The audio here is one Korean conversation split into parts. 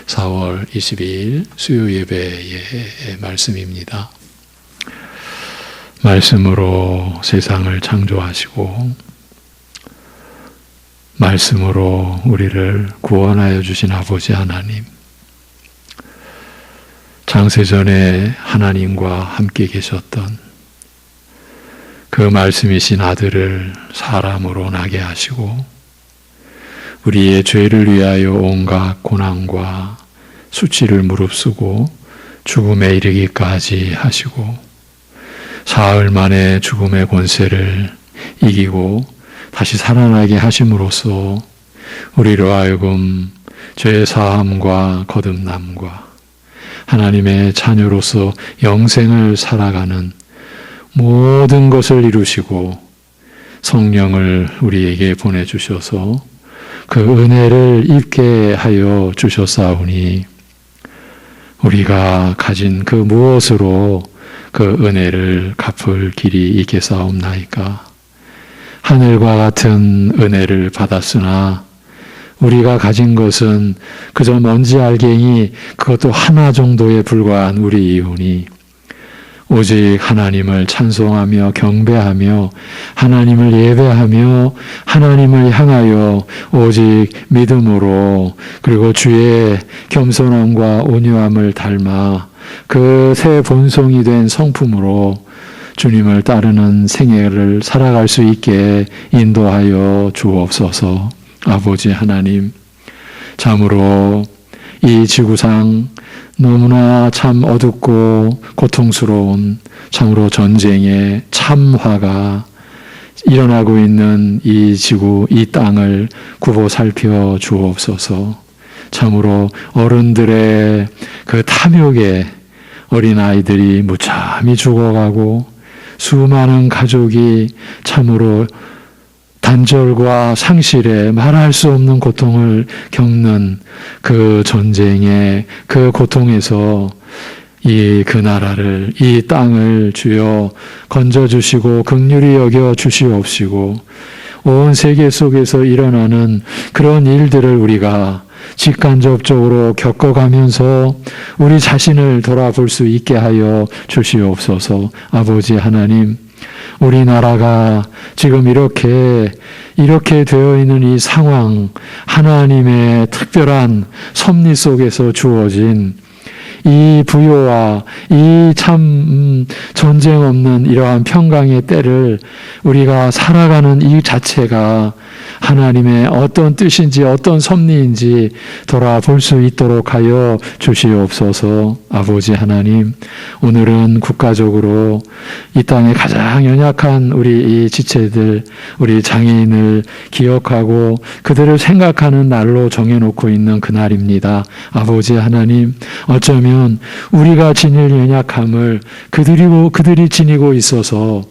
4월 22일 수요 예배의 말씀입니다. 말씀으로 세상을 창조하시고 말씀으로 우리를 구원하여 주신 아버지 하나님, 창세전에 하나님과 함께 계셨던 그 말씀이신 아들을 사람으로 나게 하시고 우리의 죄를 위하여 온갖 고난과 수치를 무릅쓰고 죽음에 이르기까지 하시고 사흘 만에 죽음의 권세를 이기고 다시 살아나게 하심으로써 우리로 하여금 죄의 사함과 거듭남과 하나님의 자녀로서 영생을 살아가는 모든 것을 이루시고 성령을 우리에게 보내주셔서 그 은혜를 입게 하여 주셨사오니 우리가 가진 그 무엇으로 그 은혜를 갚을 길이 있겠사옵나이까. 하늘과 같은 은혜를 받았으나 우리가 가진 것은 그저 먼지 알갱이 그것도 하나 정도에 불과한 우리이오니 오직 하나님을 찬송하며 경배하며 하나님을 예배하며 하나님을 향하여 오직 믿음으로 그리고 주의 겸손함과 온유함을 닮아 그 새 본성이 된 성품으로 주님을 따르는 생애를 살아갈 수 있게 인도하여 주옵소서. 아버지 하나님, 참으로 이 지구상 너무나 참 어둡고 고통스러운 참으로 전쟁의 참화가 일어나고 있는 이 지구, 이 땅을 굽어 살펴 주옵소서. 참으로 어른들의 그 탐욕에 어린아이들이 무참히 죽어가고 수많은 가족이 참으로 단절과 상실에 말할 수 없는 고통을 겪는 그 전쟁의 그 고통에서 그 나라를, 이 땅을 주여 건져주시고 긍휼히 여겨 주시옵시고 온 세계 속에서 일어나는 그런 일들을 우리가 직간접적으로 겪어가면서 우리 자신을 돌아볼 수 있게 하여 주시옵소서. 아버지 하나님, 우리나라가 지금 이렇게 되어 있는 이 상황, 하나님의 특별한 섭리 속에서 주어진 이 부요와 이 참 전쟁 없는 이러한 평강의 때를 우리가 살아가는 이 자체가 하나님의 어떤 뜻인지 어떤 섭리인지 돌아볼 수 있도록 하여 주시옵소서. 아버지 하나님, 오늘은 국가적으로 이 땅에 가장 연약한 우리 이 지체들, 우리 장애인을 기억하고 그들을 생각하는 날로 정해놓고 있는 그날입니다. 아버지 하나님, 어쩌면 우리가 지닐 연약함을 그들이 지니고 있어서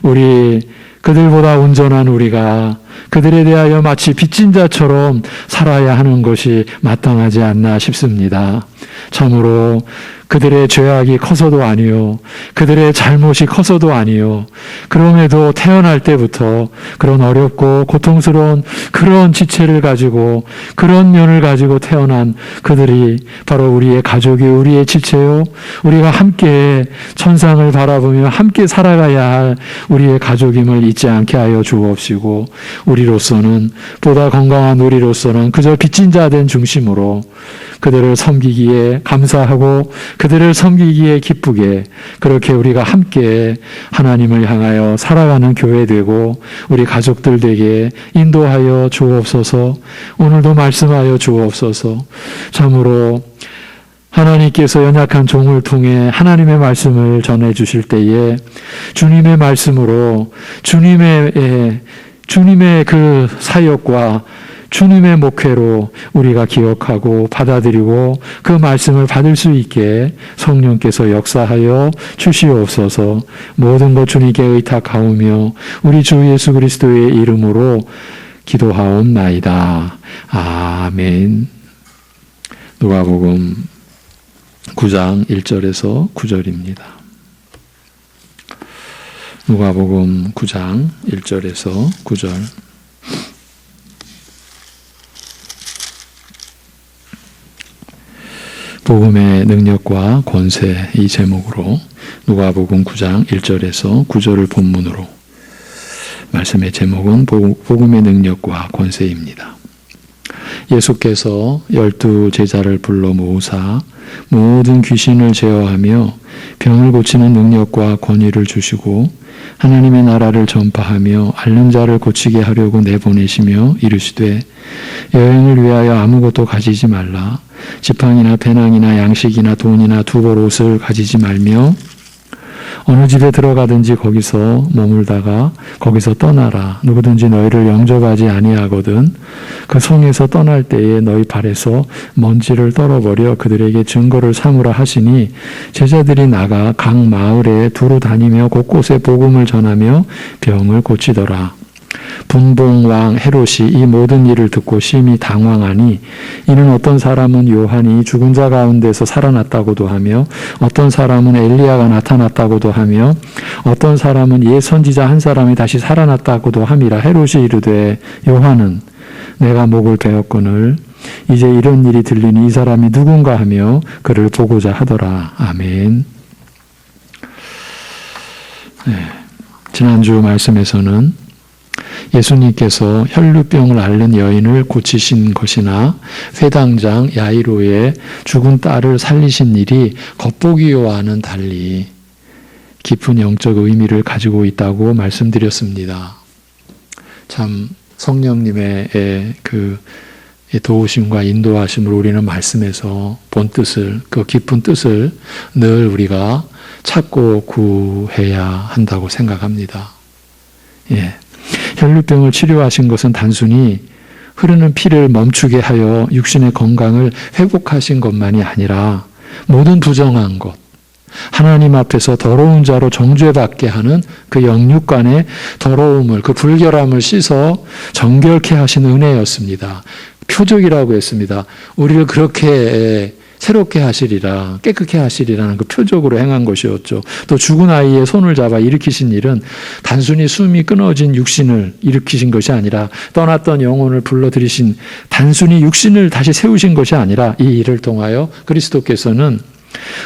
우리 그들보다 온전한 우리가 그들에 대하여 마치 빚진 자처럼 살아야 하는 것이 마땅하지 않나 싶습니다. 참으로 그들의 죄악이 커서도 아니요, 그들의 잘못이 커서도 아니요, 그럼에도 태어날 때부터 그런 어렵고 고통스러운 그런 지체를 가지고 그런 면을 가지고 태어난 그들이 바로 우리의 가족이 우리의 지체요, 우리가 함께 천상을 바라보며 함께 살아가야 할 우리의 가족임을 잊지 않게 하여 주옵시고 우리로서는 보다 건강한 우리로서는 그저 빚진 자 된 중심으로 그들을 섬기기에 감사하고 그들을 섬기기에 기쁘게 그렇게 우리가 함께 하나님을 향하여 살아가는 교회 되고 우리 가족들 되게 인도하여 주옵소서. 오늘도 말씀하여 주옵소서. 참으로 하나님께서 연약한 종을 통해 하나님의 말씀을 전해 주실 때에 주님의 말씀으로 주님의 그 사역과 주님의 목회로 우리가 기억하고 받아들이고 그 말씀을 받을 수 있게 성령께서 역사하여 주시옵소서. 모든 것 주님께 의탁하오며 우리 주 예수 그리스도의 이름으로 기도하옵나이다. 아멘. 누가복음 9장 1절에서 9절입니다. 누가복음 9장 1절에서 9절. 복음의 능력과 권세, 이 제목으로 누가복음 9장 1절에서 9절을 본문으로, 말씀의 제목은 복음의 능력과 권세입니다. 예수께서 12 제자를 불러 모으사 모든 귀신을 제어하며 병을 고치는 능력과 권위를 주시고 하나님의 나라를 전파하며 앓는 자를 고치게 하려고 내보내시며 이르시되 여행을 위하여 아무것도 가지지 말라. 지팡이나 배낭이나 양식이나 돈이나 두벌 옷을 가지지 말며 어느 집에 들어가든지 거기서 머물다가 거기서 떠나라. 누구든지 너희를 영접하지 아니하거든 그 성에서 떠날 때에 너희 발에서 먼지를 떨어버려 그들에게 증거를 삼으라 하시니 제자들이 나가 각 마을에 두루 다니며 곳곳에 복음을 전하며 병을 고치더라. 분봉왕 헤롯이 이 모든 일을 듣고 심히 당황하니 이는 어떤 사람은 요한이 죽은 자 가운데서 살아났다고도 하며 어떤 사람은 엘리야가 나타났다고도 하며 어떤 사람은 옛 선지자 한 사람이 다시 살아났다고도 함이라. 헤롯이 이르되 요한은 내가 목을 베었거늘 이제 이런 일이 들리니 이 사람이 누군가 하며 그를 보고자 하더라. 아멘. 지난주 말씀에서는 예수님께서 혈루병을 앓는 여인을 고치신 것이나 회당장 야이로의 죽은 딸을 살리신 일이 겉보기와는 달리 깊은 영적 의미를 가지고 있다고 말씀드렸습니다. 참 성령님의 그 도우심과 인도하심을 우리는 말씀에서 본 뜻을, 그 깊은 뜻을 늘 우리가 찾고 구해야 한다고 생각합니다. 혈루병을 치료하신 것은 단순히 흐르는 피를 멈추게 하여 육신의 건강을 회복하신 것만이 아니라 모든 부정한 것, 하나님 앞에서 더러운 자로 정죄받게 하는 그 영육간의 더러움을, 그 불결함을 씻어 정결케 하신 은혜였습니다. 표적이라고 했습니다. 우리를 그렇게 새롭게 하시리라, 깨끗게 하시리라는 그 표적으로 행한 것이었죠. 또 죽은 아이의 손을 잡아 일으키신 일은 단순히 숨이 끊어진 육신을 일으키신 것이 아니라 떠났던 영혼을 불러들이신, 단순히 육신을 다시 세우신 것이 아니라 이 일을 통하여 그리스도께서는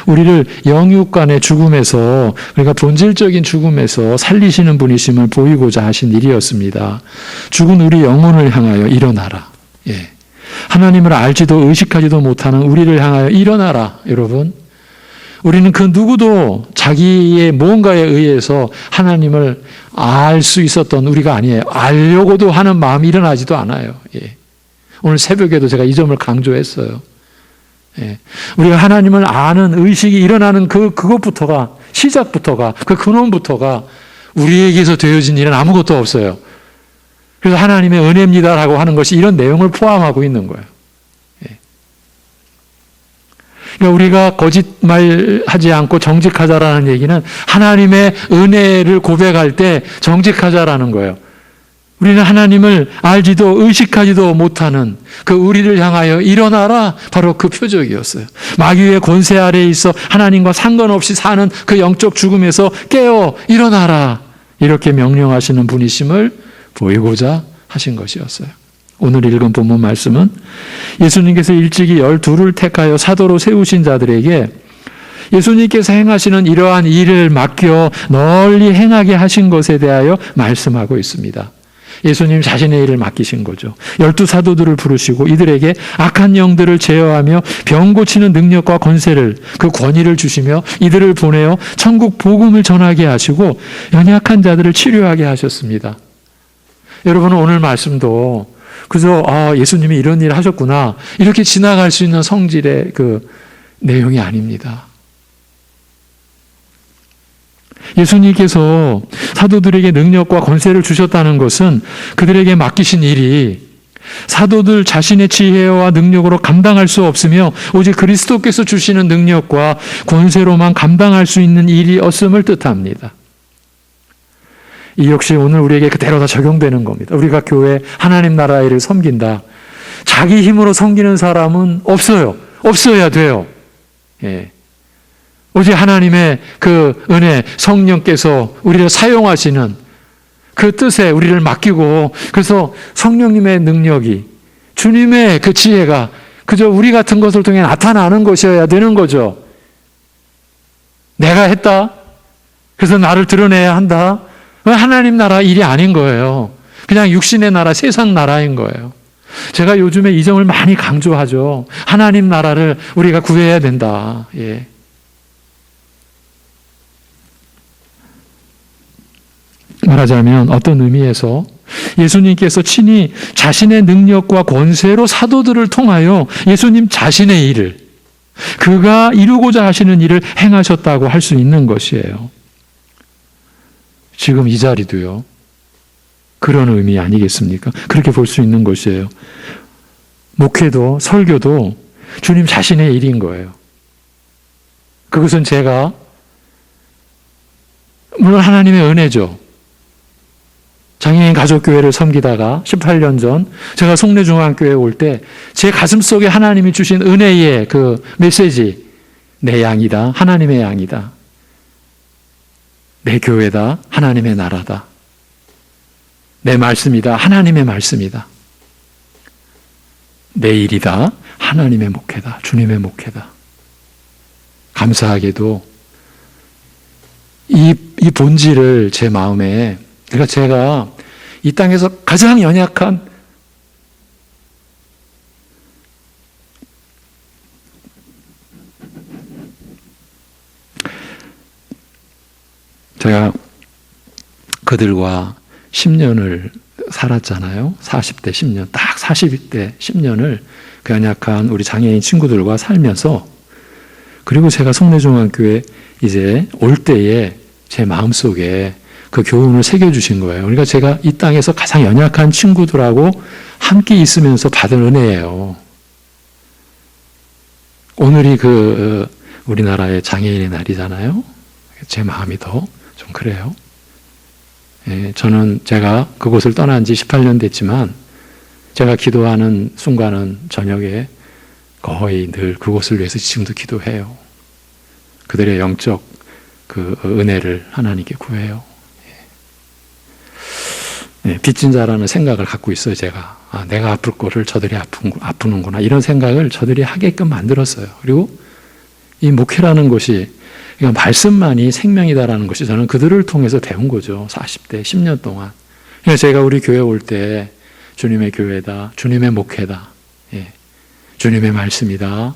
우리를 영육간의 죽음에서, 그러니까 본질적인 죽음에서 살리시는 분이심을 보이고자 하신 일이었습니다. 죽은 우리 영혼을 향하여 일어나라. 하나님을 알지도 의식하지도 못하는 우리를 향하여 일어나라. 여러분, 우리는 그 누구도 자기의 무언가에 의해서 하나님을 알 수 있었던 우리가 아니에요. 알려고도 하는 마음이 일어나지도 않아요. 오늘 새벽에도 제가 이 점을 강조했어요. 우리가 하나님을 아는 의식이 일어나는 그것부터가, 시작부터가, 그 근원부터가 우리에게서 되어진 일은 아무것도 없어요. 그래서 하나님의 은혜입니다라고 하는 것이 이런 내용을 포함하고 있는 거예요. 그러니까 우리가 거짓말하지 않고 정직하자라는 얘기는 하나님의 은혜를 고백할 때 정직하자라는 거예요. 우리는 하나님을 알지도 의식하지도 못하는 그 우리를 향하여 일어나라, 바로 그 표적이었어요. 마귀의 권세 아래에 있어 하나님과 상관없이 사는 그 영적 죽음에서 깨어 일어나라, 이렇게 명령하시는 분이심을 보이고자 하신 것이었어요. 오늘 읽은 본문 말씀은 예수님께서 일찍이 12를 택하여 사도로 세우신 자들에게 예수님께서 행하시는 이러한 일을 맡겨 널리 행하게 하신 것에 대하여 말씀하고 있습니다. 예수님 자신의 일을 맡기신 거죠. 12 사도들을 부르시고 이들에게 악한 영들을 제어하며 병 고치는 능력과 권세를, 그 권위를 주시며 이들을 보내어 천국 복음을 전하게 하시고 연약한 자들을 치료하게 하셨습니다. 여러분은 오늘 말씀도 그저 예수님이 이런 일을 하셨구나, 이렇게 지나갈 수 있는 성질의 그 내용이 아닙니다. 예수님께서 사도들에게 능력과 권세를 주셨다는 것은 그들에게 맡기신 일이 사도들 자신의 지혜와 능력으로 감당할 수 없으며 오직 그리스도께서 주시는 능력과 권세로만 감당할 수 있는 일이었음을 뜻합니다. 이 역시 오늘 우리에게 그대로 다 적용되는 겁니다. 우리가 교회 하나님 나라 일을 섬긴다. 자기 힘으로 섬기는 사람은 없어요. 없어야 돼요. 오직 하나님의 그 은혜, 성령께서 우리를 사용하시는 그 뜻에 우리를 맡기고, 그래서 성령님의 능력이, 주님의 그 지혜가 그저 우리 같은 것을 통해 나타나는 것이어야 되는 거죠. 내가 했다. 그래서 나를 드러내야 한다. 하나님 나라 일이 아닌 거예요. 그냥 육신의 나라, 세상 나라인 거예요. 제가 요즘에 이 점을 많이 강조하죠. 하나님 나라를 우리가 구해야 된다. 예. 말하자면 어떤 의미에서 예수님께서 친히 자신의 능력과 권세로 사도들을 통하여 예수님 자신의 일을, 그가 이루고자 하시는 일을 행하셨다고 할 수 있는 것이에요. 지금 이 자리도요. 그런 의미 아니겠습니까? 그렇게 볼 수 있는 것이에요. 목회도 설교도 주님 자신의 일인 거예요. 그것은 제가 물론 하나님의 은혜죠. 장애인 가족교회를 섬기다가 18년 전 제가 송내중앙교회에 올 때 제 가슴속에 하나님이 주신 은혜의 그 메시지, 내 양이다, 하나님의 양이다. 내 교회다, 하나님의 나라다. 내 말씀이다, 하나님의 말씀이다. 내 일이다, 하나님의 목회다, 주님의 목회다. 감사하게도 이 본질을 제 마음에, 그러니까 제가 이 땅에서 가장 연약한 제가 그들과 10년을 살았잖아요. 40대 10년, 딱 40대 10년을 그 연약한 우리 장애인 친구들과 살면서, 그리고 제가 송내중앙교회 이제 올 때에 제 마음속에 그 교훈을 새겨주신 거예요. 그러니까 제가 이 땅에서 가장 연약한 친구들하고 함께 있으면서 받은 은혜예요. 오늘이 그 우리나라의 장애인의 날이잖아요. 제 마음이 더 좀 그래요. 예, 저는 제가 그곳을 떠난 지 18년 됐지만 제가 기도하는 순간은 저녁에 거의 늘 그곳을 위해서 지금도 기도해요. 그들의 영적 그 은혜를 하나님께 구해요. 예, 빚진 자라는 생각을 갖고 있어요. 제가 내가 아플 거를 저들이 아프는구나, 이런 생각을 저들이 하게끔 만들었어요. 그리고 이 목회라는 것이, 그러니까 말씀만이 생명이다라는 것이 저는 그들을 통해서 배운 거죠. 40대 10년 동안. 그래서 제가 우리 교회 올 때 주님의 교회다, 주님의 목회다, 예, 주님의 말씀이다,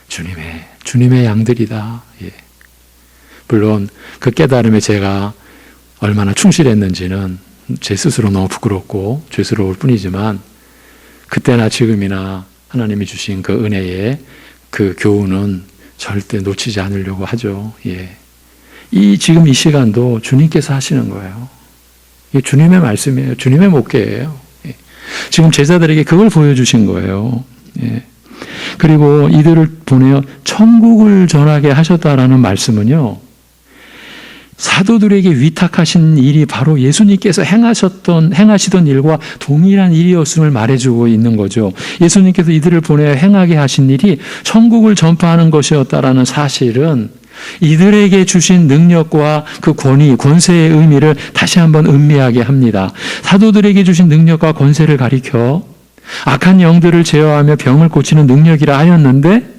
주님의 양들이다. 예. 물론 그 깨달음에 제가 얼마나 충실했는지는 제 스스로 너무 부끄럽고 죄스러울 뿐이지만, 그때나 지금이나 하나님이 주신 그 은혜의 그 교훈은 절대 놓치지 않으려고 하죠. 예. 지금 이 시간도 주님께서 하시는 거예요. 이게 주님의 말씀이에요. 주님의 목회예요. 예. 지금 제자들에게 그걸 보여주신 거예요. 예. 그리고 이들을 보내어 천국을 전하게 하셨다라는 말씀은요, 사도들에게 위탁하신 일이 바로 예수님께서 행하시던 일과 동일한 일이었음을 말해주고 있는 거죠. 예수님께서 이들을 보내어 행하게 하신 일이 천국을 전파하는 것이었다라는 사실은 이들에게 주신 능력과 그 권세의 의미를 다시 한번 음미하게 합니다. 사도들에게 주신 능력과 권세를 가리켜 악한 영들을 제어하며 병을 고치는 능력이라 하였는데,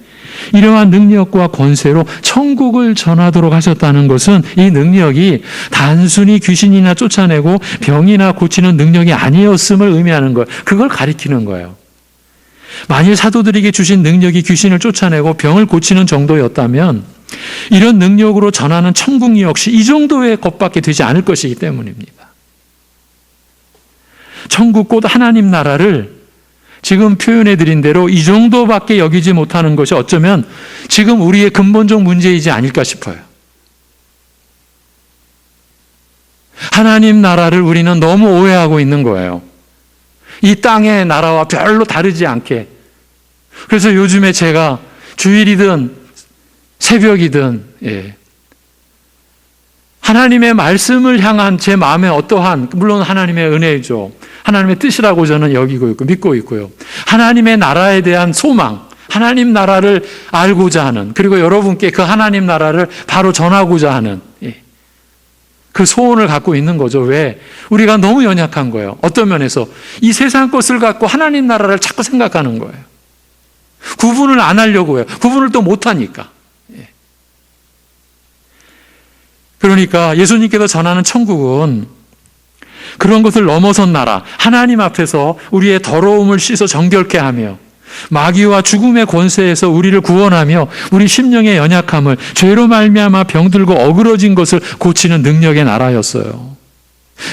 이러한 능력과 권세로 천국을 전하도록 하셨다는 것은 이 능력이 단순히 귀신이나 쫓아내고 병이나 고치는 능력이 아니었음을 의미하는 거예요. 그걸 가리키는 거예요. 만일 사도들에게 주신 능력이 귀신을 쫓아내고 병을 고치는 정도였다면 이런 능력으로 전하는 천국 역시 이 정도의 것밖에 되지 않을 것이기 때문입니다. 천국 곧 하나님 나라를 지금 표현해 드린 대로 이 정도밖에 여기지 못하는 것이 어쩌면 지금 우리의 근본적 문제이지 않을까 싶어요. 하나님 나라를 우리는 너무 오해하고 있는 거예요. 이 땅의 나라와 별로 다르지 않게. 그래서 요즘에 제가 주일이든 새벽이든, 예, 하나님의 말씀을 향한 제 마음에 어떠한, 물론 하나님의 은혜죠, 하나님의 뜻이라고 저는 여기고 있고 믿고 있고요, 하나님의 나라에 대한 소망, 하나님 나라를 알고자 하는, 그리고 여러분께 그 하나님 나라를 바로 전하고자 하는, 예, 그 소원을 갖고 있는 거죠. 왜? 우리가 너무 연약한 거예요. 어떤 면에서 이 세상 것을 갖고 하나님 나라를 자꾸 생각하는 거예요. 구분을 안 하려고 해요. 구분을 또 못하니까. 그러니까 예수님께서 전하는 천국은 그런 것을 넘어선 나라, 하나님 앞에서 우리의 더러움을 씻어 정결케 하며 마귀와 죽음의 권세에서 우리를 구원하며 우리 심령의 연약함을, 죄로 말미암아 병들고 어그러진 것을 고치는 능력의 나라였어요.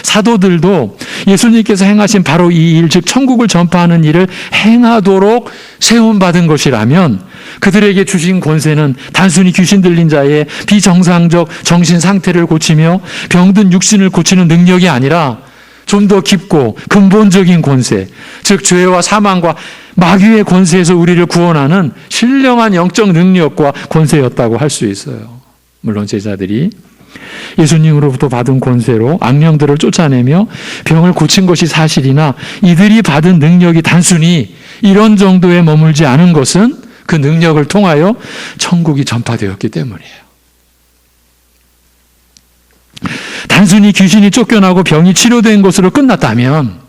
사도들도 예수님께서 행하신 바로 이 일, 즉 천국을 전파하는 일을 행하도록 세움받은 것이라면 그들에게 주신 권세는 단순히 귀신 들린 자의 비정상적 정신 상태를 고치며 병든 육신을 고치는 능력이 아니라 좀 더 깊고 근본적인 권세, 즉 죄와 사망과 마귀의 권세에서 우리를 구원하는 신령한 영적 능력과 권세였다고 할 수 있어요. 물론 제자들이 예수님으로부터 받은 권세로 악령들을 쫓아내며 병을 고친 것이 사실이나 이들이 받은 능력이 단순히 이런 정도에 머물지 않은 것은 그 능력을 통하여 천국이 전파되었기 때문이에요. 단순히 귀신이 쫓겨나고 병이 치료된 것으로 끝났다면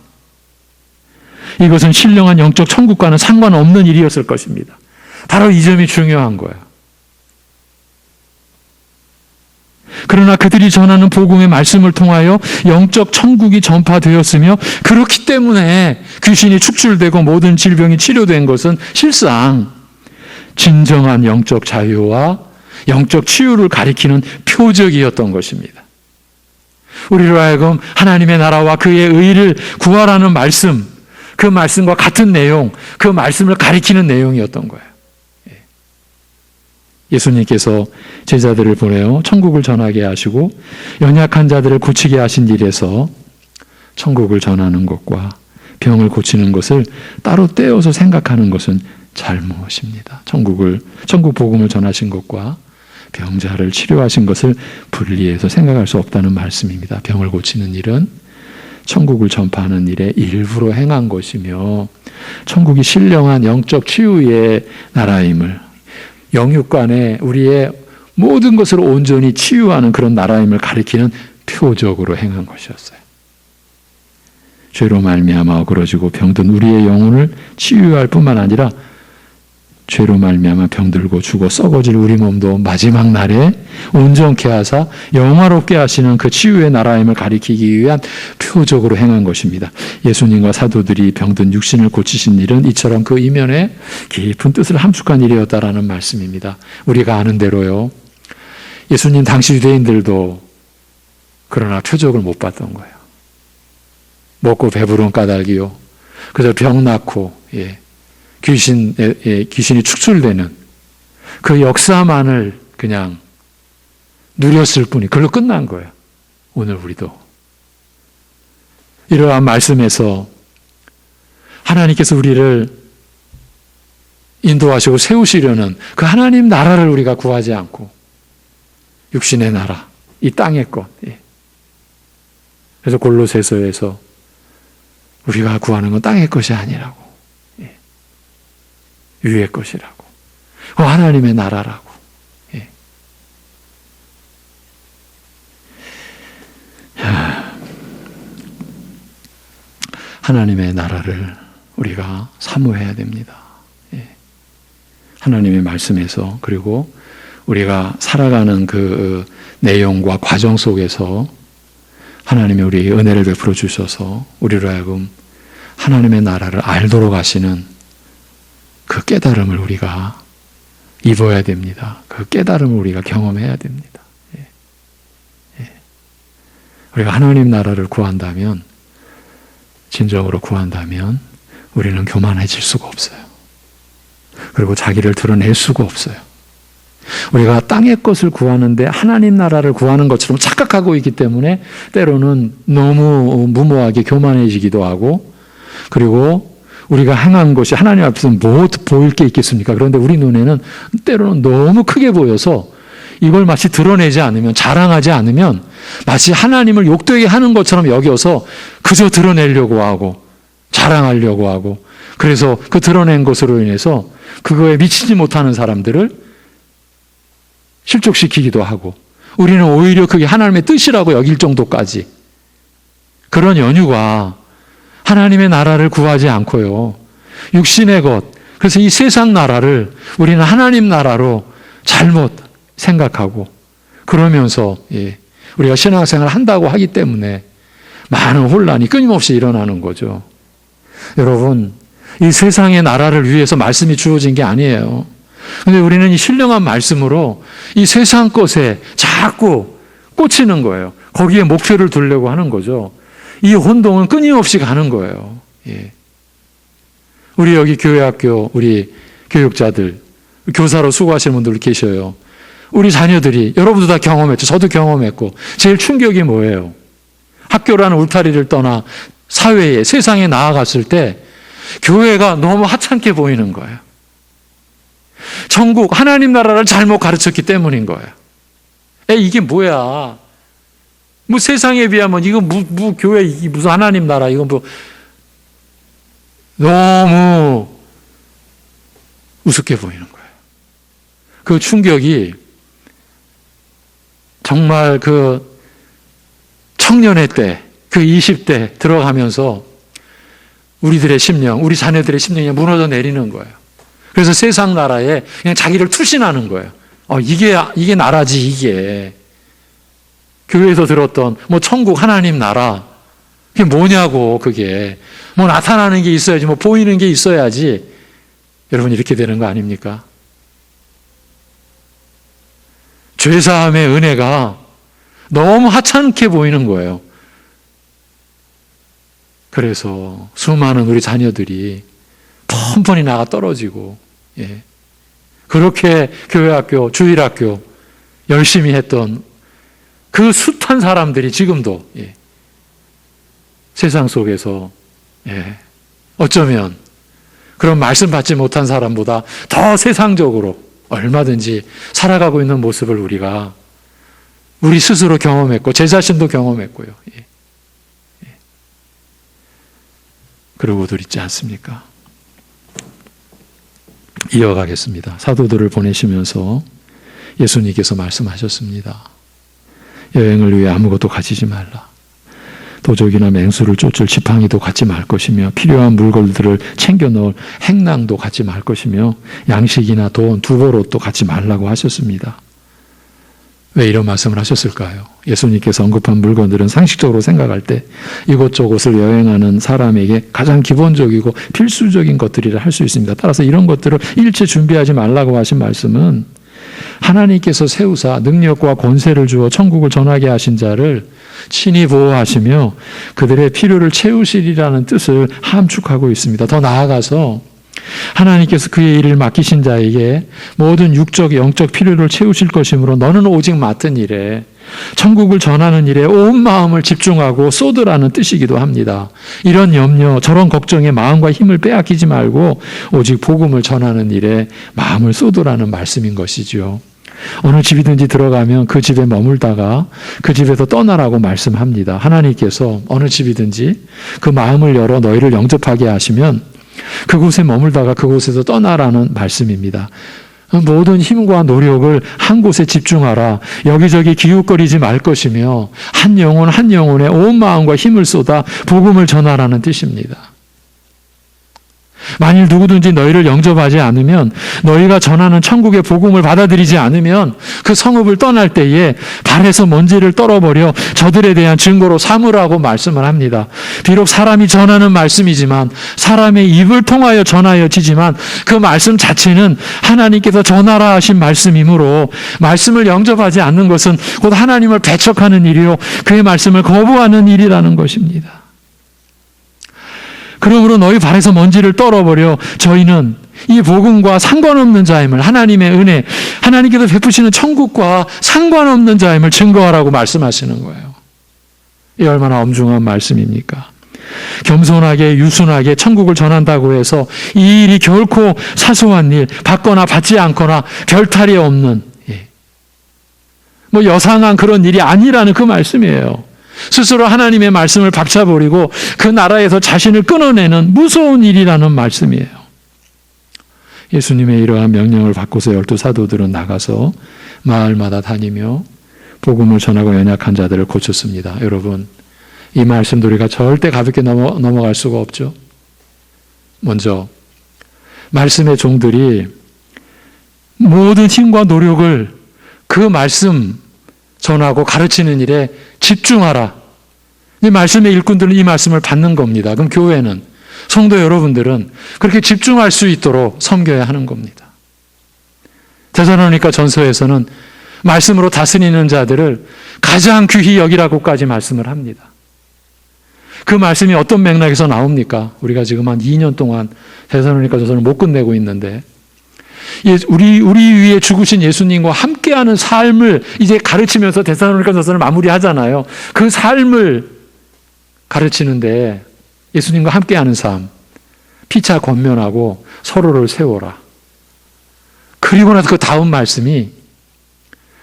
이것은 신령한 영적 천국과는 상관없는 일이었을 것입니다. 바로 이 점이 중요한 거예요. 그러나 그들이 전하는 복음의 말씀을 통하여 영적 천국이 전파되었으며 그렇기 때문에 귀신이 축출되고 모든 질병이 치료된 것은 실상 진정한 영적 자유와 영적 치유를 가리키는 표적이었던 것입니다. 우리로 하여금 하나님의 나라와 그의 의를 구하라는 말씀, 그 말씀과 같은 내용, 그 말씀을 가리키는 내용이었던 거예요. 예수님께서 제자들을 보내어 천국을 전하게 하시고 연약한 자들을 고치게 하신 일에서 천국을 전하는 것과 병을 고치는 것을 따로 떼어서 생각하는 것은 잘못입니다. 천국 복음을 전하신 것과 병자를 치료하신 것을 분리해서 생각할 수 없다는 말씀입니다. 병을 고치는 일은 천국을 전파하는 일의 일부로 행한 것이며 천국이 신령한 영적 치유의 나라임을, 영육간에 우리의 모든 것을 온전히 치유하는 그런 나라임을 가리키는 표적으로 행한 것이었어요. 죄로 말미암아 어그러지고 병든 우리의 영혼을 치유할 뿐만 아니라 죄로 말미암아 병들고 죽어 썩어질 우리 몸도 마지막 날에 온전케 하사 영화롭게 하시는 그 치유의 나라임을 가리키기 위한 표적으로 행한 것입니다. 예수님과 사도들이 병든 육신을 고치신 일은 이처럼 그 이면에 깊은 뜻을 함축한 일이었다라는 말씀입니다. 우리가 아는 대로요, 예수님 당시 유대인들도 그러나 표적을 못 봤던 거예요. 먹고 배부른 까닭이요, 그저 병 낳고 귀신이 축출되는 그 역사만을 그냥 누렸을 뿐이 그걸로 끝난 거예요. 오늘 우리도 이러한 말씀에서 하나님께서 우리를 인도하시고 세우시려는 그 하나님 나라를 우리가 구하지 않고 육신의 나라, 이 땅의 것. 그래서 골로새서에서 우리가 구하는 건 땅의 것이 아니라고, 위의 것이라고, 하나님의 나라라고. 하나님의 나라를 우리가 사모해야 됩니다. 하나님의 말씀에서, 그리고 우리가 살아가는 그 내용과 과정 속에서 하나님이 우리에게 은혜를 베풀어 주셔서 우리로 하여금 하나님의 나라를 알도록 하시는 그 깨달음을 우리가 입어야 됩니다. 그 깨달음을 우리가 경험해야 됩니다. 우리가 하나님 나라를 구한다면, 진정으로 구한다면 우리는 교만해질 수가 없어요. 그리고 자기를 드러낼 수가 없어요. 우리가 땅의 것을 구하는데 하나님 나라를 구하는 것처럼 착각하고 있기 때문에 때로는 너무 무모하게 교만해지기도 하고, 그리고 우리가 행한 것이 하나님 앞에서 뭐 보일 게 있겠습니까? 그런데 우리 눈에는 때로는 너무 크게 보여서 이걸 마치 드러내지 않으면, 자랑하지 않으면 마치 하나님을 욕되게 하는 것처럼 여겨서 그저 드러내려고 하고 자랑하려고 하고, 그래서 그 드러낸 것으로 인해서 그거에 미치지 못하는 사람들을 실족시키기도 하고, 우리는 오히려 그게 하나님의 뜻이라고 여길 정도까지, 그런 연유가 하나님의 나라를 구하지 않고요, 육신의 것, 그래서 이 세상 나라를 우리는 하나님 나라로 잘못 생각하고 그러면서 우리가 신앙생활을 한다고 하기 때문에 많은 혼란이 끊임없이 일어나는 거죠. 여러분, 이 세상의 나라를 위해서 말씀이 주어진 게 아니에요. 근데 우리는 이 신령한 말씀으로 이 세상 것에 자꾸 꽂히는 거예요. 거기에 목표를 두려고 하는 거죠. 이 혼동은 끊임없이 가는 거예요. 우리 여기 교회학교 우리 교육자들, 교사로 수고하시는 분들 계셔요. 우리 자녀들이, 여러분도 다 경험했죠. 저도 경험했고, 제일 충격이 뭐예요? 학교라는 울타리를 떠나 사회에, 세상에 나아갔을 때 교회가 너무 하찮게 보이는 거예요. 천국, 하나님 나라를 잘못 가르쳤기 때문인 거예요. 이게 뭐야? 뭐 세상에 비하면 이거 교회, 이게 무슨 하나님 나라, 이건 뭐 너무 우습게 보이는 거예요. 그 충격이 정말 그 청년의 때, 그 20대 들어가면서 우리들의 심령, 우리 자녀들의 심령이 무너져 내리는 거예요. 그래서 세상 나라에 그냥 자기를 투신하는 거예요. 이게 나라지, 이게. 교회에서 들었던 뭐 천국 하나님 나라. 그게 뭐냐고, 그게. 뭐 나타나는 게 있어야지, 뭐 보이는 게 있어야지. 여러분, 이렇게 되는 거 아닙니까? 죄사함의 은혜가 너무 하찮게 보이는 거예요. 그래서 수많은 우리 자녀들이 뻔뻔히 나가 떨어지고, 그렇게 교회학교, 주일학교 열심히 했던 그 숱한 사람들이 지금도 세상 속에서 어쩌면 그런 말씀 받지 못한 사람보다 더 세상적으로 얼마든지 살아가고 있는 모습을 우리 스스로 경험했고 제 자신도 경험했고요. 그러고들 있지 않습니까? 이어가겠습니다. 사도들을 보내시면서 예수님께서 말씀하셨습니다. 여행을 위해 아무것도 가지지 말라. 도적이나 맹수를 쫓을 지팡이도 갖지 말 것이며 필요한 물건들을 챙겨 넣을 행낭도 갖지 말 것이며 양식이나 돈, 두보롯도 갖지 말라고 하셨습니다. 왜 이런 말씀을 하셨을까요? 예수님께서 언급한 물건들은 상식적으로 생각할 때 이곳저곳을 여행하는 사람에게 가장 기본적이고 필수적인 것들이라 할 수 있습니다. 따라서 이런 것들을 일체 준비하지 말라고 하신 말씀은 하나님께서 세우사 능력과 권세를 주어 천국을 전하게 하신 자를 친히 보호하시며 그들의 필요를 채우시리라는 뜻을 함축하고 있습니다. 더 나아가서 하나님께서 그의 일을 맡기신 자에게 모든 육적, 영적 필요를 채우실 것이므로 너는 오직 맡은 일에 천국을 전하는 일에 온 마음을 집중하고 쏟으라는 뜻이기도 합니다. 이런 염려, 저런 걱정에 마음과 힘을 빼앗기지 말고 오직 복음을 전하는 일에 마음을 쏟으라는 말씀인 것이지요. 어느 집이든지 들어가면 그 집에 머물다가 그 집에서 떠나라고 말씀합니다. 하나님께서 어느 집이든지 그 마음을 열어 너희를 영접하게 하시면 그곳에 머물다가 그곳에서 떠나라는 말씀입니다. 모든 힘과 노력을 한 곳에 집중하라. 여기저기 기웃거리지 말 것이며 한 영혼 한 영혼에 온 마음과 힘을 쏟아 복음을 전하라는 뜻입니다. 만일 누구든지 너희를 영접하지 않으면 너희가 전하는 천국의 복음을 받아들이지 않으면 그 성읍을 떠날 때에 발에서 먼지를 떨어버려 저들에 대한 증거로 삼으라고 말씀을 합니다. 비록 사람이 전하는 말씀이지만 사람의 입을 통하여 전하여지지만 그 말씀 자체는 하나님께서 전하라 하신 말씀이므로 말씀을 영접하지 않는 것은 곧 하나님을 배척하는 일이요 그의 말씀을 거부하는 일이라는 것입니다. 그러므로 너희 발에서 먼지를 떨어버려 저희는 이 복음과 상관없는 자임을 하나님의 은혜, 하나님께서 베푸시는 천국과 상관없는 자임을 증거하라고 말씀하시는 거예요. 이 얼마나 엄중한 말씀입니까? 겸손하게 유순하게 천국을 전한다고 해서 이 일이 결코 사소한 일, 받거나 받지 않거나 별탈이 없는 뭐 여상한 그런 일이 아니라는 그 말씀이에요. 스스로 하나님의 말씀을 박차버리고 그 나라에서 자신을 끊어내는 무서운 일이라는 말씀이에요. 예수님의 이러한 명령을 받고서 12 사도들은 나가서 마을마다 다니며 복음을 전하고 연약한 자들을 고쳤습니다. 여러분, 이 말씀도 우리가 절대 가볍게 넘어갈 수가 없죠. 먼저 말씀의 종들이 모든 힘과 노력을 그 말씀 전하고 가르치는 일에 집중하라. 이 말씀의 일꾼들은 이 말씀을 받는 겁니다. 그럼 교회는, 성도 여러분들은 그렇게 집중할 수 있도록 섬겨야 하는 겁니다. 데살로니가 전서에서는 말씀으로 다스리는 자들을 가장 귀히 여기라고까지 말씀을 합니다. 그 말씀이 어떤 맥락에서 나옵니까? 우리가 지금 한 2년 동안 데살로니가 전서를 못 끝내고 있는데, 우리 위에 죽으신 예수님과 함께하는 삶을 이제 가르치면서 데살로니가 전서를 마무리하잖아요. 그 삶을 가르치는데 예수님과 함께하는 삶, 피차 권면하고 서로를 세워라. 그리고 나서 그 다음 말씀이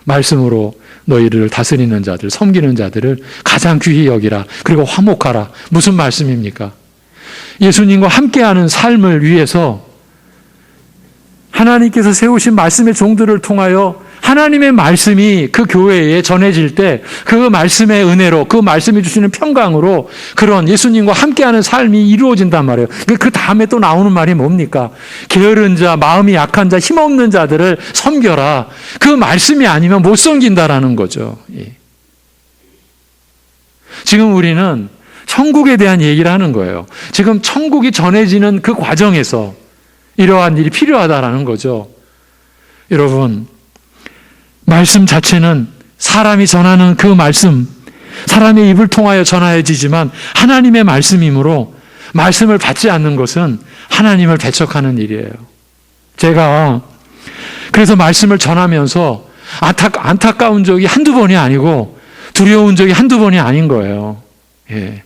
말씀으로 너희를 다스리는 자들, 섬기는 자들을 가장 귀히 여기라. 그리고 화목하라. 무슨 말씀입니까? 예수님과 함께하는 삶을 위해서 하나님께서 세우신 말씀의 종들을 통하여 하나님의 말씀이 그 교회에 전해질 때 그 말씀의 은혜로, 그 말씀이 주시는 평강으로 그런 예수님과 함께하는 삶이 이루어진단 말이에요. 그 다음에 또 나오는 말이 뭡니까? 게으른 자, 마음이 약한 자, 힘없는 자들을 섬겨라. 그 말씀이 아니면 못 섬긴다라는 거죠. 지금 우리는 천국에 대한 얘기를 하는 거예요. 지금 천국이 전해지는 그 과정에서 이러한 일이 필요하다라는 거죠. 여러분, 말씀 자체는 사람이 전하는 그 말씀, 사람의 입을 통하여 전하여지지만 하나님의 말씀이므로 말씀을 받지 않는 것은 하나님을 배척하는 일이에요. 제가 그래서 말씀을 전하면서 안타까운 적이 한두 번이 아니고 두려운 적이 한두 번이 아닌 거예요. 예.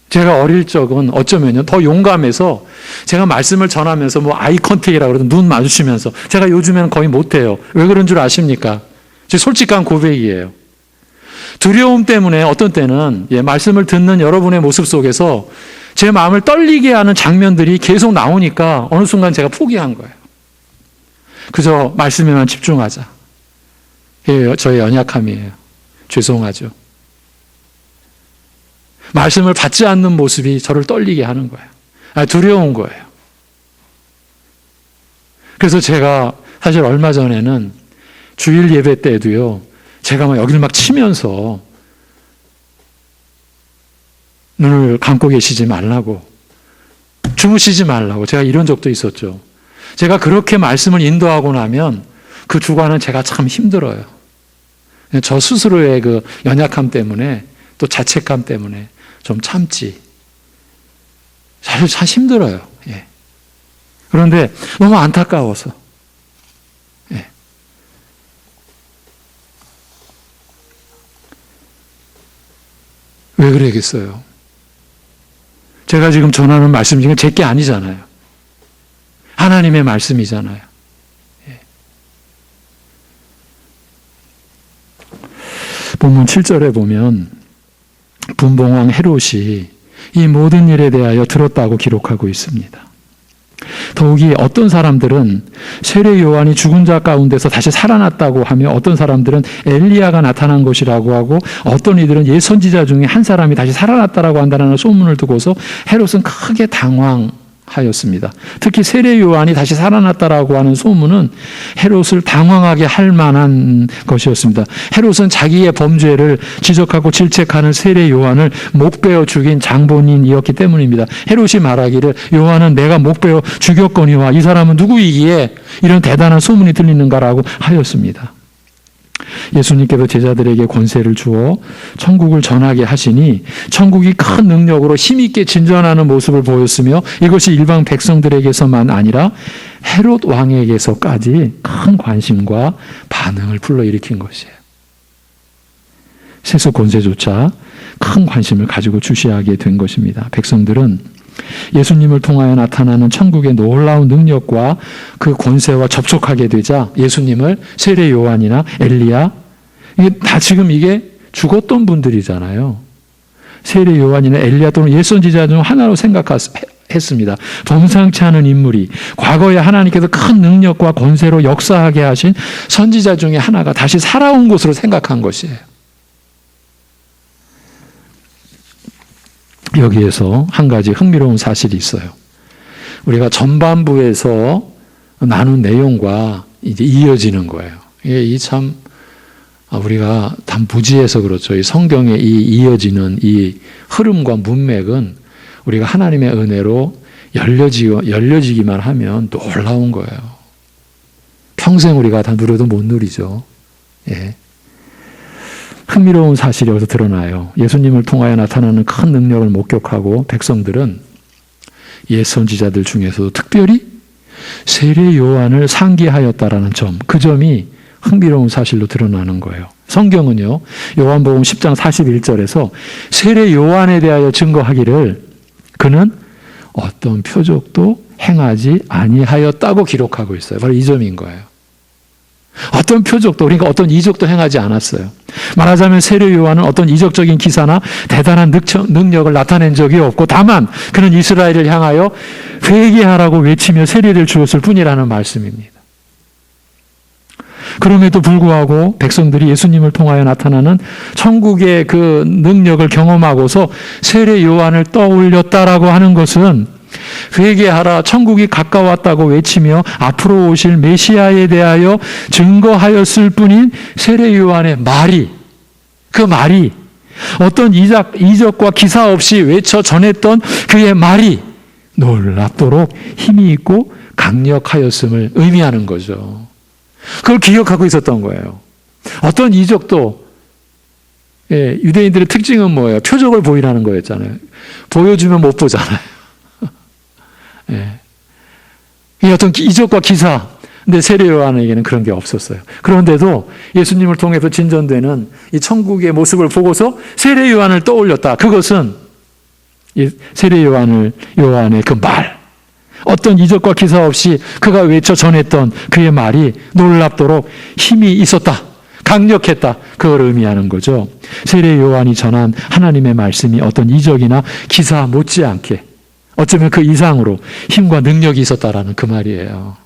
제가 어릴 적은 어쩌면요, 더 용감해서 제가 말씀을 전하면서 뭐 아이 컨택이라고 그러든 눈 마주치면서 제가 요즘에는 거의 못해요. 왜 그런 줄 아십니까? 제 솔직한 고백이에요. 두려움 때문에 어떤 때는 말씀을 듣는 여러분의 모습 속에서 제 마음을 떨리게 하는 장면들이 계속 나오니까 어느 순간 제가 포기한 거예요. 그저 말씀에만 집중하자. 이게 저의 연약함이에요. 죄송하죠. 말씀을 받지 않는 모습이 저를 떨리게 하는 거예요. 두려운 거예요. 그래서 제가 사실 얼마 전에는 주일 예배 때도요, 제가 막 여기를 막 치면서 눈을 감고 계시지 말라고, 주무시지 말라고 제가 이런 적도 있었죠. 제가 그렇게 말씀을 인도하고 나면 그 주간은 제가 참 힘들어요. 저 스스로의 그 연약함 때문에 또 자책감 때문에 좀 참지. 사실 참 힘들어요. 예. 그런데 너무 안타까워서. 예. 왜 그러겠어요? 제가 지금 전하는 말씀 중에 제 게 아니잖아요. 하나님의 말씀이잖아요. 예. 본문 7절에 보면 분봉왕 헤롯이 이 모든 일에 대하여 들었다고 기록하고 있습니다. 더욱이 어떤 사람들은 세례 요한이 죽은 자 가운데서 다시 살아났다고 하며 어떤 사람들은 엘리야가 나타난 것이라고 하고 어떤 이들은 옛 선지자 중에 한 사람이 다시 살아났다라고 한다는 소문을 두고서 헤롯은 크게 당황하였습니다. 특히 세례 요한이 다시 살아났다라고 하는 소문은 헤롯을 당황하게 할 만한 것이었습니다. 헤롯은 자기의 범죄를 지적하고 질책하는 세례 요한을 목베어 죽인 장본인이었기 때문입니다. 헤롯이 말하기를 요한은 내가 목베어 죽였거니와 이 사람은 누구이기에 이런 대단한 소문이 들리는가라고 하였습니다. 예수님께서 제자들에게 권세를 주어 천국을 전하게 하시니 천국이 큰 능력으로 힘있게 진전하는 모습을 보였으며 이것이 일반 백성들에게서만 아니라 헤롯 왕에게서까지 큰 관심과 반응을 불러일으킨 것이에요. 세속 권세조차 큰 관심을 가지고 주시하게 된 것입니다. 백성들은 예수님을 통하여 나타나는 천국의 놀라운 능력과 그 권세와 접촉하게 되자 예수님을 세례 요한이나 엘리야, 이게 다 지금 이게 죽었던 분들이잖아요. 세례 요한이나 엘리야 또는 옛 선지자 중 하나로 생각했습니다. 범상치 않은 인물이 과거에 하나님께서 큰 능력과 권세로 역사하게 하신 선지자 중에 하나가 다시 살아온 것으로 생각한 것이에요. 여기에서 한 가지 흥미로운 사실이 있어요. 우리가 전반부에서 나눈 내용과 이제 이어지는 거예요. 이게 참 우리가 단무지해서 그렇죠. 이 성경에 이어지는 이 흐름과 문맥은 우리가 하나님의 은혜로 열려지기만 하면 놀라운 거예요. 평생 우리가 다 누려도 못 누리죠. 예. 흥미로운 사실이 여기서 드러나요. 예수님을 통하여 나타나는 큰 능력을 목격하고 백성들은 옛 선지자들 중에서도 특별히 세례 요한을 상기하였다라는 점, 그 점이 흥미로운 사실로 드러나는 거예요. 성경은요, 요한복음 10장 41절에서 세례 요한에 대하여 증거하기를 그는 어떤 표적도 행하지 아니하였다고 기록하고 있어요. 바로 이 점인 거예요. 어떤 표적도, 그러니까 어떤 이적도 행하지 않았어요. 말하자면 세례 요한은 어떤 이적적인 기사나 대단한 능력을 나타낸 적이 없고, 다만 그는 이스라엘을 향하여 회개하라고 외치며 세례를 주었을 뿐이라는 말씀입니다. 그럼에도 불구하고 백성들이 예수님을 통하여 나타나는 천국의 그 능력을 경험하고서 세례 요한을 떠올렸다라고 하는 것은 회개하라, 천국이 가까웠다고 외치며 앞으로 오실 메시아에 대하여 증거하였을 뿐인 세례 요한의 말이, 그 말이 어떤 이적과 기사 없이 외쳐 전했던 그의 말이 놀랍도록 힘이 있고 강력하였음을 의미하는 거죠. 그걸 기억하고 있었던 거예요. 어떤 이적도, 유대인들의 특징은 뭐예요? 표적을 보이라는 거였잖아요. 보여주면 못 보잖아요. 이 어떤 이적과 기사, 근데 세례 요한에게는 그런 게 없었어요. 그런데도 예수님을 통해서 진전되는 이 천국의 모습을 보고서 세례 요한을 떠올렸다. 그것은 세례 요한의 그 말, 어떤 이적과 기사 없이 그가 외쳐 전했던 그의 말이 놀랍도록 힘이 있었다, 강력했다, 그걸 의미하는 거죠. 세례 요한이 전한 하나님의 말씀이 어떤 이적이나 기사 못지않게 어쩌면 그 이상으로 힘과 능력이 있었다라는 그 말이에요.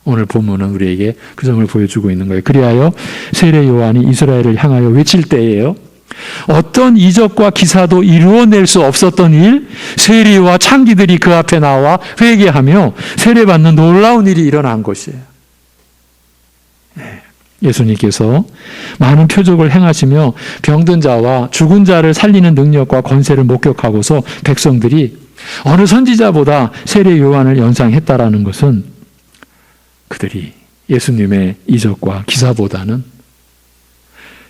오늘 본문은 우리에게 그 점을 보여주고 있는 거예요. 그리하여 세례 요한이 이스라엘을 향하여 외칠 때예요, 어떤 이적과 기사도 이루어낼 수 없었던 일, 세리와 창기들이 그 앞에 나와 회개하며 세례받는 놀라운 일이 일어난 것이에요. 예수님께서 많은 표적을 행하시며 병든 자와 죽은 자를 살리는 능력과 권세를 목격하고서 백성들이 어느 선지자보다 세례 요한을 연상했다라는 것은 그들이 예수님의 이적과 기사보다는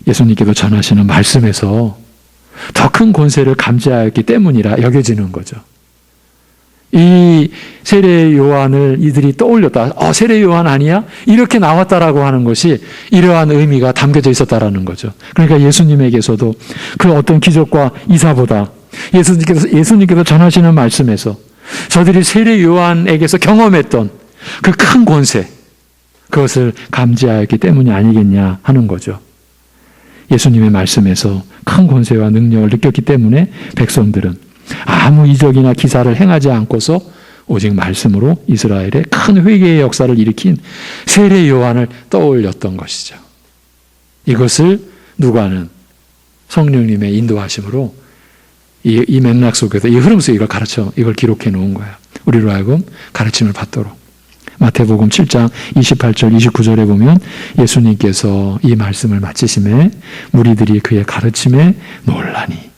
예수님께서 전하시는 말씀에서 더 큰 권세를 감지하였기 때문이라 여겨지는 거죠. 이 세례 요한을 이들이 떠올렸다. 세례 요한 아니야? 이렇게 나왔다라고 하는 것이 이러한 의미가 담겨져 있었다라는 거죠. 그러니까 예수님에게서도 그 어떤 기적과 이사보다 예수님께서 전하시는 말씀에서 저들이 세례 요한에게서 경험했던 그 큰 권세, 그것을 감지하였기 때문이 아니겠냐 하는 거죠. 예수님의 말씀에서 큰 권세와 능력을 느꼈기 때문에 백성들은 아무 이적이나 기사를 행하지 않고서 오직 말씀으로 이스라엘의 큰 회개의 역사를 일으킨 세례 요한을 떠올렸던 것이죠. 이것을 누가는 성령님의 인도하심으로 이 맥락 속에서, 이 흐름 속에 이걸 기록해 놓은 거예요. 우리로 하여금 가르침을 받도록. 마태복음 7장 28절 29절에 보면 예수님께서 이 말씀을 마치심에 무리들이 그의 가르침에 놀라니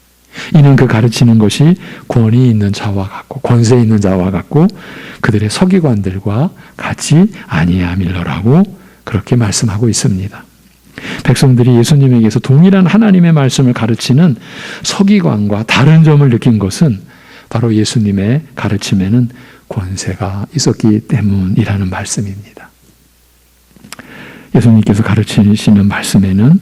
이는 그 가르치는 것이 권위 있는 자와 같고 권세 있는 자와 같고 그들의 서기관들과 같이 아니함일러라고 그렇게 말씀하고 있습니다. 백성들이 예수님에게서 동일한 하나님의 말씀을 가르치는 서기관과 다른 점을 느낀 것은 바로 예수님의 가르침에는 권세가 있었기 때문이라는 말씀입니다. 예수님께서 가르치시는 말씀에는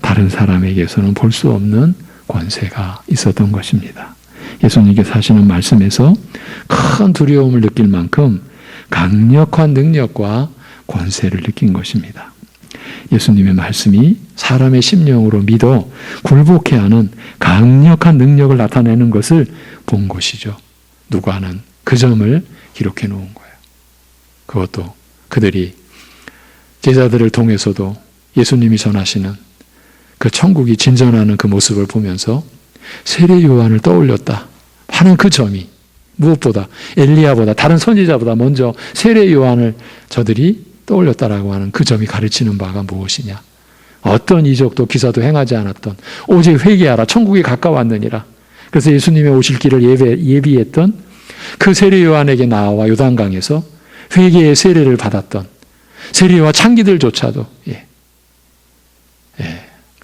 다른 사람에게서는 볼 수 없는 권세가 있었던 것입니다. 예수님께서 하시는 말씀에서 큰 두려움을 느낄 만큼 강력한 능력과 권세를 느낀 것입니다. 예수님의 말씀이 사람의 심령으로 믿어 굴복해 하는 강력한 능력을 나타내는 것을 본 것이죠. 누가는 그 점을 기록해 놓은 거예요. 그것도 그들이 제자들을 통해서도 예수님이 전하시는 그 천국이 진전하는 그 모습을 보면서 세례 요한을 떠올렸다 하는 그 점이 무엇보다 엘리야보다 다른 선지자보다 먼저 세례 요한을 저들이 떠올렸다라고 하는 그 점이 가르치는 바가 무엇이냐? 어떤 이적도 기사도 행하지 않았던 오직 회개하라 천국이 가까웠느니라. 그래서 예수님의 오실 길을 예비했던 그 세례 요한에게 나와 요단강에서 회개의 세례를 받았던 세례와 창기들조차도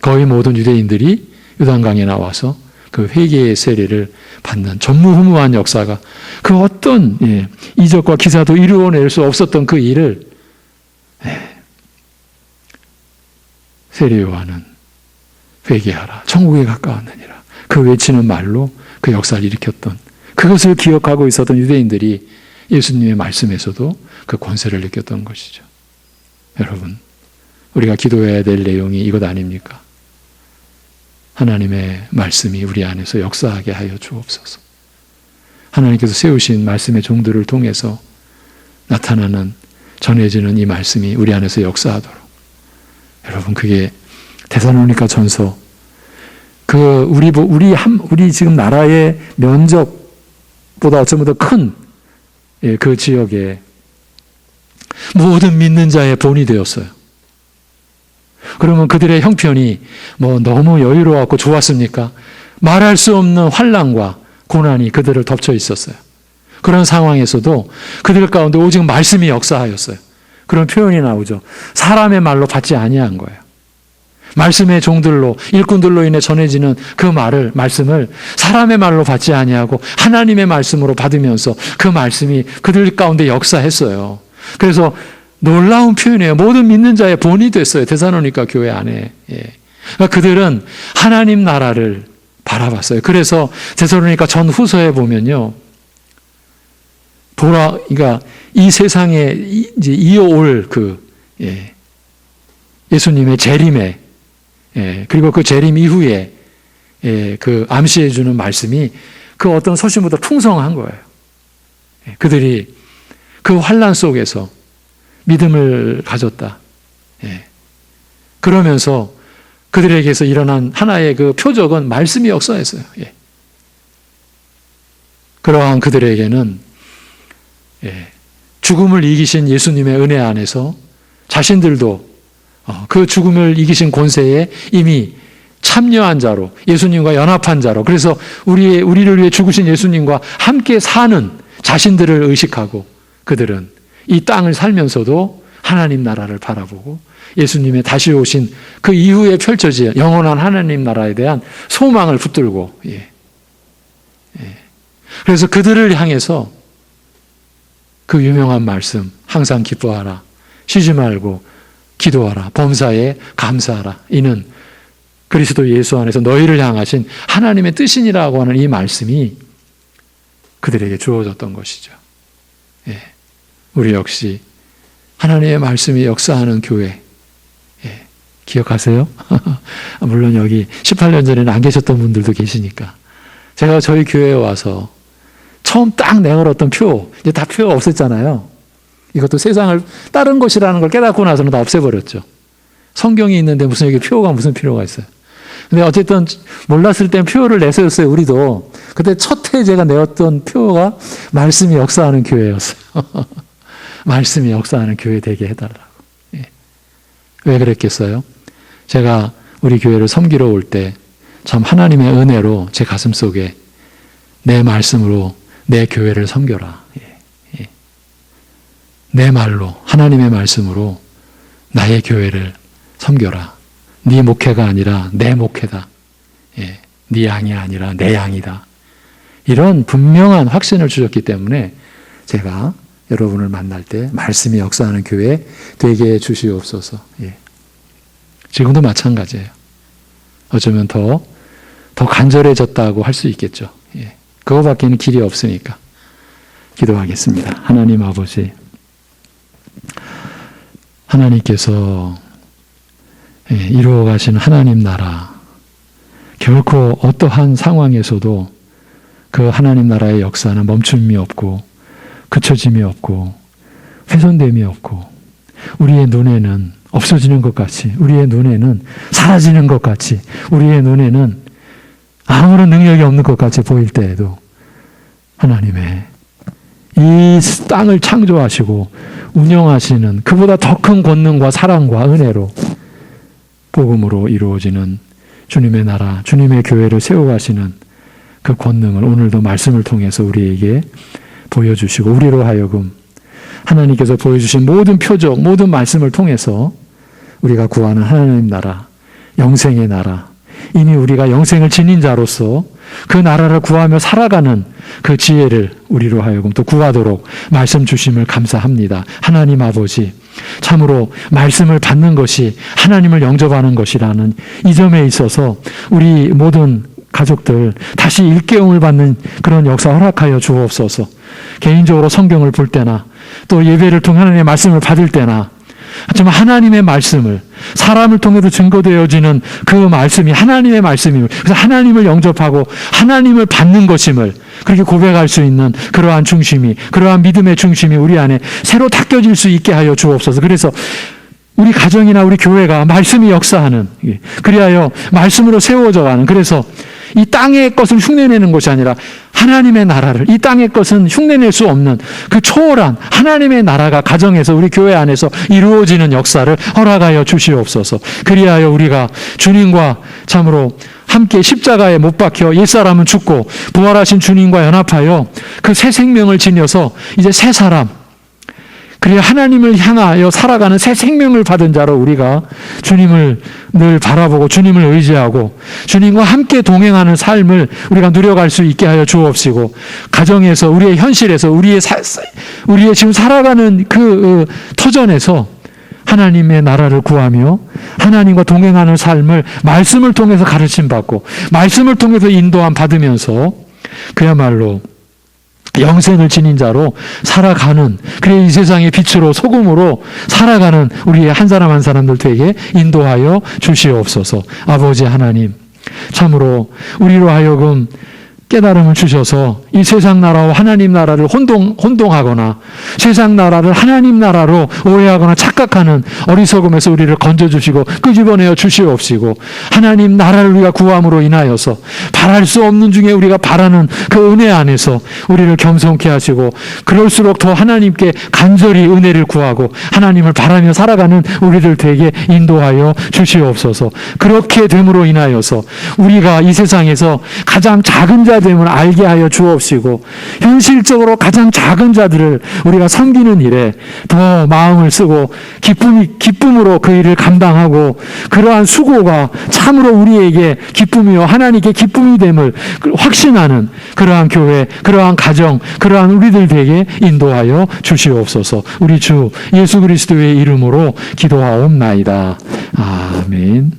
거의 모든 유대인들이 요단강에 나와서 그 회개의 세례를 받는 전무후무한 역사가 그 어떤 이적과 기사도 이루어낼 수 없었던 그 일을 세례 요한은 회개하라 천국에 가까웠느니라 그 외치는 말로 그 역사를 일으켰던 그것을 기억하고 있었던 유대인들이 예수님의 말씀에서도 그 권세를 느꼈던 것이죠. 여러분, 우리가 기도해야 될 내용이 이것 아닙니까? 하나님의 말씀이 우리 안에서 역사하게 하여 주옵소서. 하나님께서 세우신 말씀의 종들을 통해서 나타나는 전해지는 이 말씀이 우리 안에서 역사하도록. 여러분, 그게 데살로니가 전서 우리 지금 나라의 면적보다 어쩌면 더 큰 그 지역에 모든 믿는 자의 본이 되었어요. 그러면 그들의 형편이 너무 여유로웠고 좋았습니까? 말할 수 없는 환난과 고난이 그들을 덮쳐 있었어요. 그런 상황에서도 그들 가운데 오직 말씀이 역사하였어요. 그런 표현이 나오죠. 사람의 말로 받지 아니한 거예요. 말씀의 종들로 일꾼들로 인해 전해지는 그 말씀을 사람의 말로 받지 아니하고 하나님의 말씀으로 받으면서 그 말씀이 그들 가운데 역사했어요. 그래서 놀라운 표현이에요. 모든 믿는 자의 본이 됐어요. 데살로니가 교회 안에. 그러니까 그들은 하나님 나라를 바라봤어요. 그래서 데살로니가 전후서에 보면요, 그러니까 이 세상에 이제 이어올 예수님의 재림에 그리고 그 재림 이후에 그 암시해 주는 말씀이 그 어떤 서신보다 풍성한 거예요. 그들이 그 환난 속에서 믿음을 가졌다. 그러면서 그들에게서 일어난 하나의 그 표적은 말씀이 역사했어요. 그러한 그들에게는 죽음을 이기신 예수님의 은혜 안에서 자신들도 그 죽음을 이기신 권세에 이미 참여한 자로 예수님과 연합한 자로 그래서 우리를 위해 죽으신 예수님과 함께 사는 자신들을 의식하고 그들은 이 땅을 살면서도 하나님 나라를 바라보고 예수님의 다시 오신 그 이후에 펼쳐질 영원한 하나님 나라에 대한 소망을 붙들고 그래서 그들을 향해서 그 유명한 말씀 항상 기뻐하라 쉬지 말고 기도하라 범사에 감사하라 이는 그리스도 예수 안에서 너희를 향하신 하나님의 뜻이니라고 하는 이 말씀이 그들에게 주어졌던 것이죠. 우리 역시 하나님의 말씀이 역사하는 교회 기억하세요? 물론 여기 18년 전에는 안 계셨던 분들도 계시니까 제가 저희 교회에 와서 처음 딱 내걸었던 표 이제 다 표 없앴잖아요. 이것도 세상을 다른 것이라는 걸 깨닫고 나서는 다 없애버렸죠. 성경이 있는데 무슨 여기 표가 무슨 필요가 있어요. 근데 어쨌든 몰랐을 땐 표를 내세웠어요. 우리도. 그때 첫 해 제가 내었던 표가 말씀이 역사하는 교회였어요. 말씀이 역사하는 교회 되게 해달라고. 왜 그랬겠어요? 제가 우리 교회를 섬기러 올 때 참 하나님의 은혜로 제 가슴 속에 내 말씀으로 내 교회를 섬겨라. 내 말로 하나님의 말씀으로 나의 교회를 섬겨라. 네 목회가 아니라 내 목회다. 네 양이 아니라 내 양이다. 이런 분명한 확신을 주셨기 때문에 제가 여러분을 만날 때 말씀이 역사하는 교회 되게 해주시옵소서. 지금도 마찬가지예요. 어쩌면 더 간절해졌다고 할 수 있겠죠. 그거밖에는 길이 없으니까. 기도하겠습니다. 하나님 아버지, 하나님께서 이루어 가신 하나님 나라, 결코 어떠한 상황에서도 그 하나님 나라의 역사는 멈춤이 없고 그쳐짐이 없고 훼손됨이 없고 우리의 눈에는 없어지는 것 같이, 우리의 눈에는 사라지는 것 같이, 우리의 눈에는 아무런 능력이 없는 것 같이 보일 때에도 하나님의 이 땅을 창조하시고 운영하시는 그보다 더 큰 권능과 사랑과 은혜로 복음으로 이루어지는 주님의 나라, 주님의 교회를 세워가시는 그 권능을 오늘도 말씀을 통해서 우리에게 보여주시고 우리로 하여금 하나님께서 보여주신 모든 표적, 모든 말씀을 통해서 우리가 구하는 하나님 나라, 영생의 나라, 이미 우리가 영생을 지닌 자로서 그 나라를 구하며 살아가는 그 지혜를 우리로 하여금 또 구하도록 말씀 주심을 감사합니다. 하나님 아버지, 참으로 말씀을 받는 것이 하나님을 영접하는 것이라는 이 점에 있어서 우리 모든 가족들 다시 일깨움을 받는 그런 역사 허락하여 주옵소서. 개인적으로 성경을 볼 때나 또 예배를 통해 하나님의 말씀을 받을 때나 하지만 하나님의 말씀을 사람을 통해서 증거되어지는 그 말씀이 하나님의 말씀임을, 그래서 하나님을 영접하고 하나님을 받는 것임을 그렇게 고백할 수 있는 그러한 중심이, 그러한 믿음의 중심이 우리 안에 새로 닦여질 수 있게 하여 주옵소서. 그래서 우리 가정이나 우리 교회가 말씀이 역사하는, 그리하여 말씀으로 세워져 가는, 그래서 이 땅의 것을 흉내내는 것이 아니라 하나님의 나라를, 이 땅의 것은 흉내낼 수 없는 그 초월한 하나님의 나라가 가정에서 우리 교회 안에서 이루어지는 역사를 허락하여 주시옵소서. 그리하여 우리가 주님과 참으로 함께 십자가에 못 박혀 옛사람은 죽고 부활하신 주님과 연합하여 그 새 생명을 지녀서 이제 새 사람, 그리고 하나님을 향하여 살아가는 새 생명을 받은 자로 우리가 주님을 늘 바라보고 주님을 의지하고 주님과 함께 동행하는 삶을 우리가 누려갈 수 있게 하여 주옵시고, 가정에서 우리의 현실에서 우리의 지금 살아가는 그 터전에서 하나님의 나라를 구하며 하나님과 동행하는 삶을 말씀을 통해서 가르침받고 말씀을 통해서 인도함 받으면서 그야말로 영생을 지닌 자로 살아가는, 그래 이 세상의 빛으로 소금으로 살아가는 우리의 한 사람 한 사람들 되게 인도하여 주시옵소서. 아버지 하나님, 참으로 우리로 하여금 깨달음을 주셔서 이 세상 나라와 하나님 나라를 혼동하거나 세상 나라를 하나님 나라로 오해하거나 착각하는 어리석음에서 우리를 건져주시고 끄집어내어 주시옵시고, 하나님 나라를 우리가 구함으로 인하여서 바랄 수 없는 중에 우리가 바라는 그 은혜 안에서 우리를 겸손케 하시고, 그럴수록 더 하나님께 간절히 은혜를 구하고 하나님을 바라며 살아가는 우리들 되게 인도하여 주시옵소서. 그렇게 됨으로 인하여서 우리가 이 세상에서 가장 작은 자 됨을 알게 하여 주옵시고, 현실적으로 가장 작은 자들을 우리가 섬기는 일에 더 마음을 쓰고 기쁨으로 그 일을 감당하고, 그러한 수고가 참으로 우리에게 기쁨이요 하나님께 기쁨이 됨을 확신하는 그러한 교회, 그러한 가정, 그러한 우리들 되게 인도하여 주시옵소서. 우리 주 예수 그리스도의 이름으로 기도하옵나이다. 아멘.